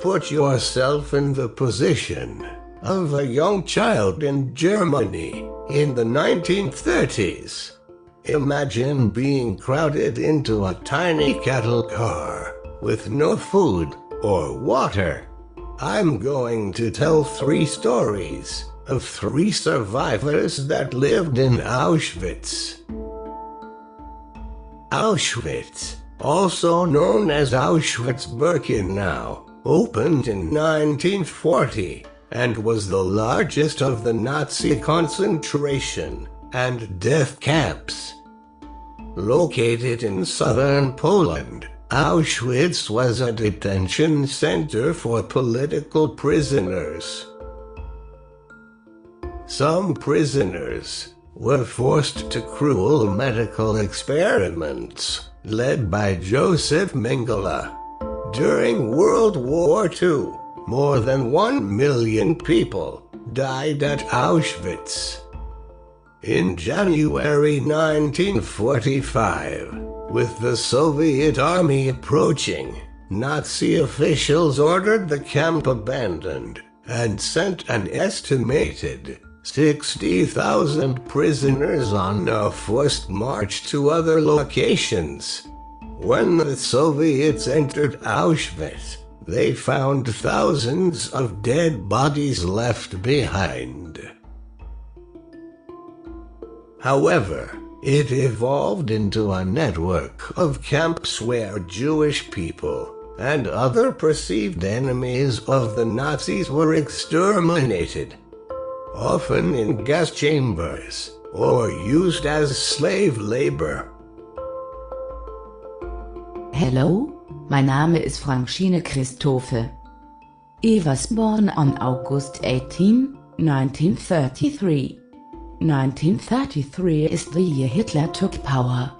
Put yourself in the position of a young child in Germany in the 1930s. Imagine being crowded into a tiny cattle car with no food or water. I'm going to tell 3 stories of 3 survivors that lived in Auschwitz. Auschwitz, also known as Auschwitz-Birkenau, opened in 1940 and was the largest of the Nazi concentration and death camps. Located in southern Poland, Auschwitz was a detention center for political prisoners. Some prisoners were forced to cruel medical experiments led by Joseph Mengele. During World War II, more than 1 million people died at Auschwitz. In January 1945, with the Soviet army approaching, Nazi officials ordered the camp abandoned and sent an estimated 60,000 prisoners on a forced march to other locations. When the Soviets entered Auschwitz, they found thousands of dead bodies left behind. However, it evolved into a network of camps where Jewish people and other perceived enemies of the Nazis were exterminated, often in gas chambers or used as slave labor. Hello, mein Name ist Francine Christophe. I was born on August 18, 1933. 1933 is the year Hitler took power.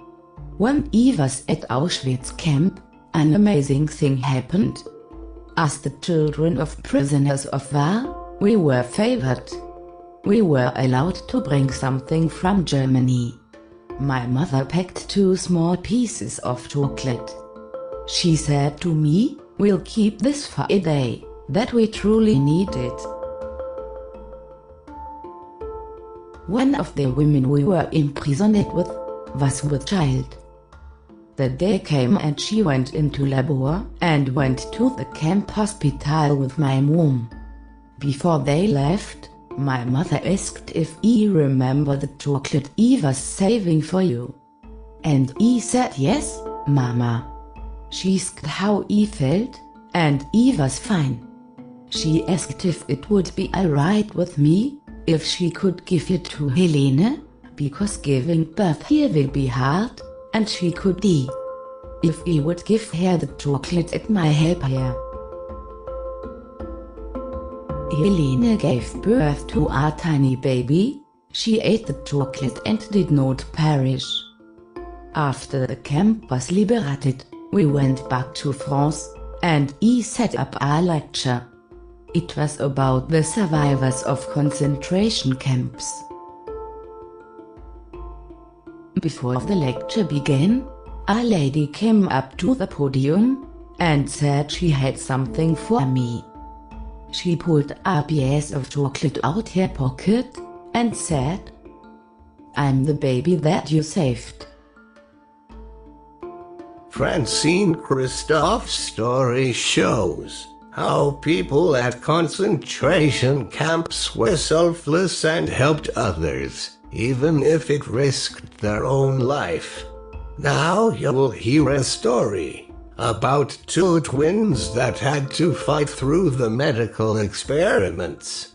When I was at Auschwitz camp, an amazing thing happened. As the children of prisoners of war, we were favored. We were allowed to bring something from Germany. My mother packed 2 small pieces of chocolate. She said to me, "We'll keep this for a day that we truly need it." One of the women we were imprisoned with was with child. The day came and she went into labor and went to the camp hospital with my mom. Before they left, my mother asked if I remember the chocolate I was saving for you. And I said yes, Mama. She asked how I felt, and I was fine. She asked if it would be alright with me if she could give it to Helene, because giving birth here will be hard, and she could die. If I would give her the chocolate it might help her. Helene gave birth to a tiny baby. She ate the chocolate and did not perish. After the camp was liberated, we went back to France, and I set up a lecture. It was about the survivors of concentration camps. Before the lecture began, a lady came up to the podium and said she had something for me. She pulled a piece of chocolate out her pocket and said, "I'm the baby that you saved." Francine Christophe's story shows how people at concentration camps were selfless and helped others, even if it risked their own life. Now you will hear a story about 2 twins that had to fight through the medical experiments.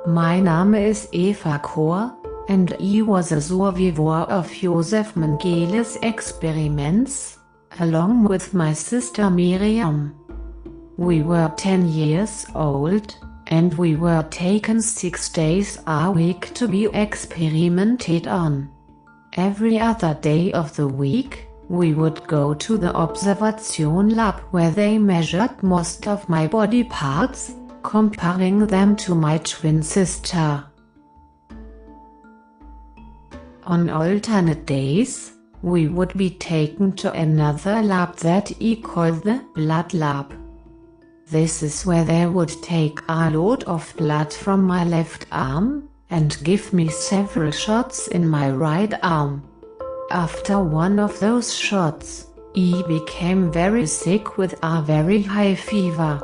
My name is Eva Kohr, and I was a survivor of Joseph Mengele's experiments, along with my sister Miriam. We were 10 years old, and we were taken 6 days a week to be experimented on. Every other day of the week, we would go to the observation lab where they measured most of my body parts, comparing them to my twin sister. On alternate days, we would be taken to another lab that E called the blood lab. This is where they would take a load of blood from my left arm and give me several shots in my right arm. After one of those shots, E became very sick with a very high fever.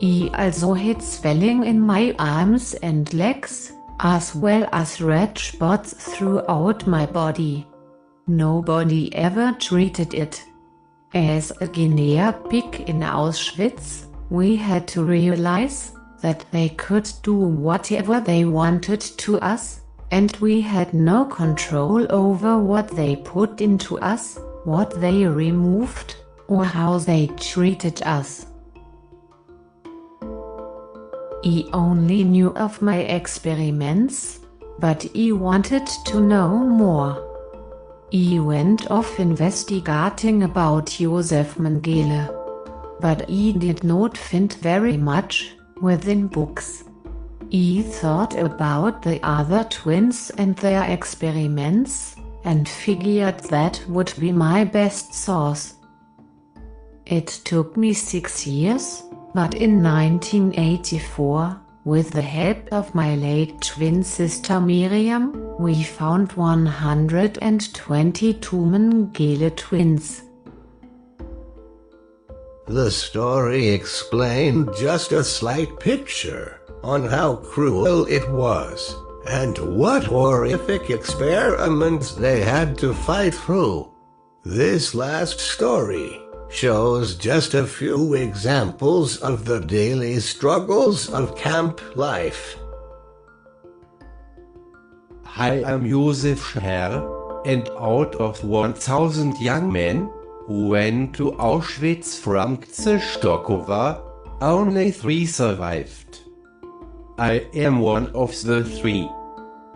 E also had swelling in my arms and legs, as well as red spots throughout my body. Nobody ever treated it. As a guinea pig in Auschwitz, we had to realize that they could do whatever they wanted to us, and we had no control over what they put into us, what they removed, or how they treated us. E only knew of my experiments, but E wanted to know more. E went off investigating about Josef Mengele. But E did not find very much within books. E thought about the other twins and their experiments, and figured that would be my best source. It took me 6 years, but in 1984, with the help of my late twin sister Miriam, we found 122 Mengele twins. The story explained just a slight picture on how cruel it was, and what horrific experiments they had to fight through. This last story shows just a few examples of the daily struggles of camp life. Hi, I'm Josef Scher, and out of 1,000 young men who went to Auschwitz from Częstochowa, only 3 survived. I am one of the 3.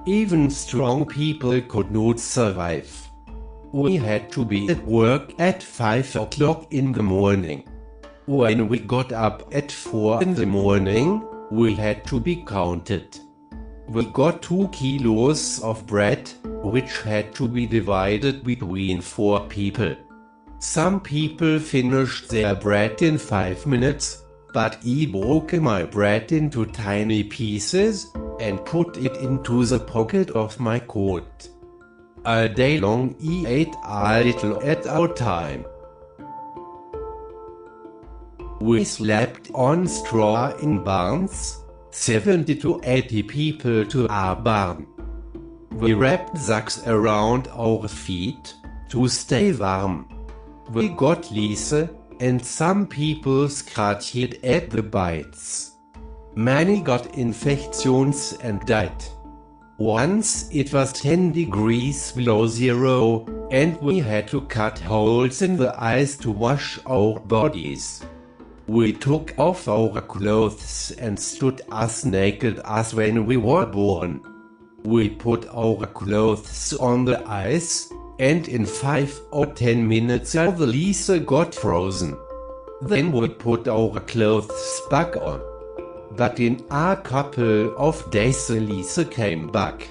Even strong people could not survive. We had to be at work at 5 o'clock in the morning. When we got up at 4 in the morning, we had to be counted. We got 2 kilos of bread, which had to be divided between 4 people. Some people finished their bread in 5 minutes, but E broke my bread into tiny pieces and put it into the pocket of my coat. All day long E ate a little at a time. We slept on straw in barns, 70 to 80 people to a barn. We wrapped sacks around our feet to stay warm. We got lice, and some people scratched at the bites. Many got infections and died. Once it was 10 degrees below zero, and we had to cut holes in the ice to wash our bodies. We took off our clothes and stood as naked as when we were born. We put our clothes on the ice, and in 5 or 10 minutes the lice got frozen. Then we put our clothes back on. But in a couple of days the lice came back.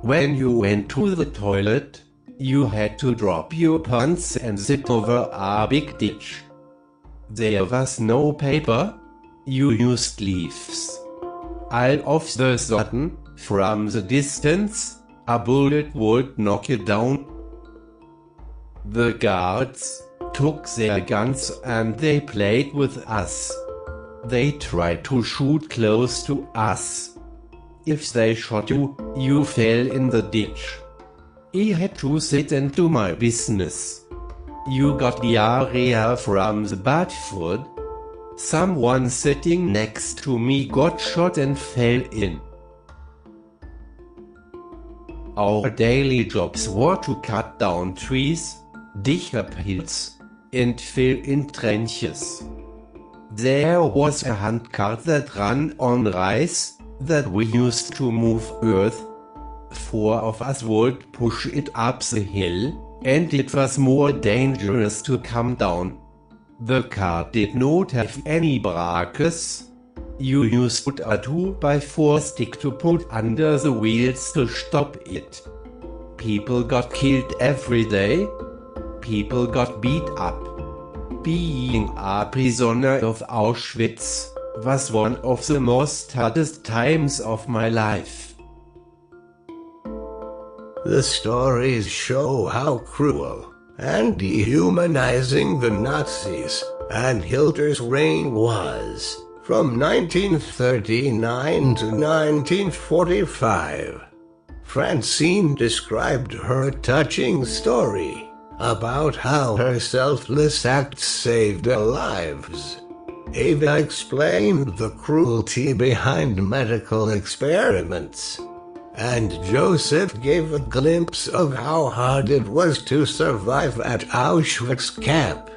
When you went to the toilet, you had to drop your pants and sit over a big ditch. There was no paper, you used leaves. All of the sudden, from the distance, a bullet would knock you down. The guards took their guns and they played with us. They tried to shoot close to us. If they shot you, you fell in the ditch. I had to sit and do my business. You got diarrhea from the bad food. Someone sitting next to me got shot and fell in. Our daily jobs were to cut down trees, dig up hills, and fill in trenches. There was a handcart that ran on rice that we used to move earth. 4 of us would push it up the hill, and it was more dangerous to come down. The cart did not have any brakes. You used a 2x4 stick to put under the wheels to stop it. People got killed every day. People got beat up. Being a prisoner of Auschwitz was one of the most hardest times of my life. The stories show how cruel and dehumanizing the Nazis and Hitler's reign was from 1939 to 1945. Francine described her touching story about how her selfless acts saved their lives. Ava explained the cruelty behind medical experiments, and Joseph gave a glimpse of how hard it was to survive at Auschwitz camp.